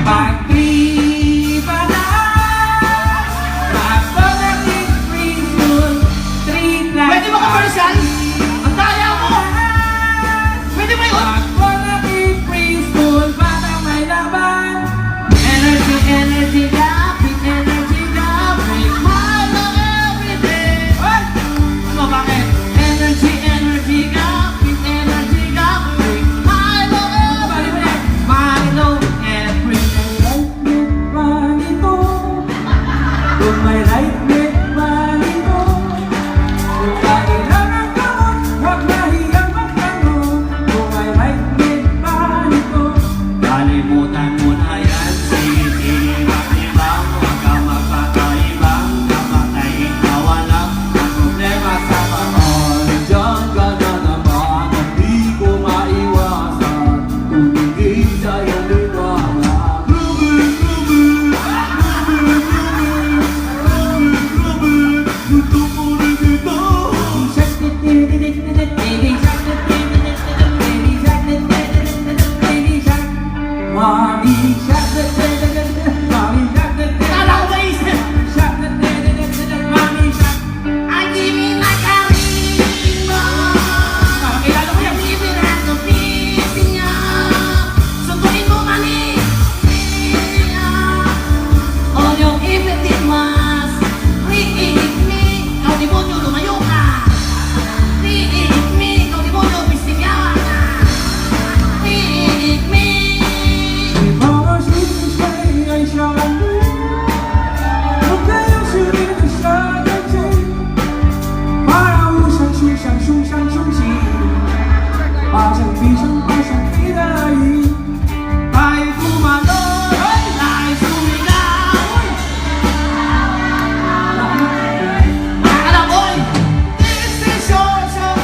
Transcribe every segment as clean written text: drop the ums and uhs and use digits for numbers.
Pagtripa na, pag-pagdating preschool, treat like Pwede ba commercial? Ang daya mo! Pwede ba yun? pag-pagdating preschool, batang may laban. Energy, energy, rapid energy, rapid Milo everyday. What? Ano, bakit? Energy, energy, rapid energy, rapid Milo everyday. Milo everyday. Kung may right neck man ito, kung kailangan gamot, huwag mahiyang magtanong. Kung may right neck man ito, kalimutan mo na yan. Ibang-ibang, huwag ka magpakaibang. Kapatayin ka walang ang problema sa panahon. Diyan ka na naman, hindi ko maiwasan. Tumigil sa iyong liwanag. Mommy shark, mommy shark, Kala ko maisip! mommy shark. I give me like a rainbow. Kilala ko yan. Iya, Even at the piece niya. Sunduin mo mani. On yung ipitin mas. Riig me. Ikaw di mo nyo lumayo ka. Riig me. Ikaw di mo nyo bistigyan ka. Riig me. 你跑到水里水爱上你，我更有是你的傻眼睛，花让无上树上树上冲击，爬上地上爬上你的影，白驸马的来树高。 Alam mo, this is your show.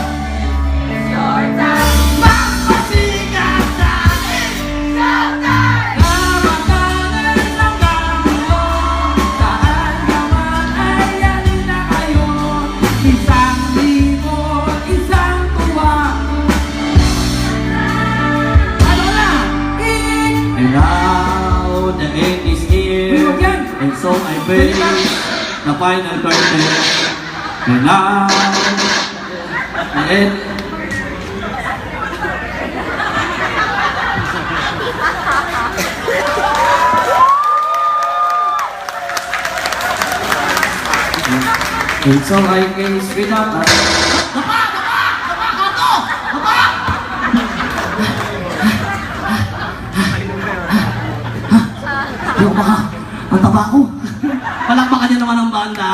Your time. Magpasikat tayo. Your time. Kamatanan ng kamulo, saan ka man ay alin na kayo, isang libot, isang tuwa. Ano na? And now the end is here, and so I face the final curtain. And now the end. And so I face without a Dapa! Kato! Dapa! Yung baka, ang taba ko. Palakpakan niyo naman ang banda.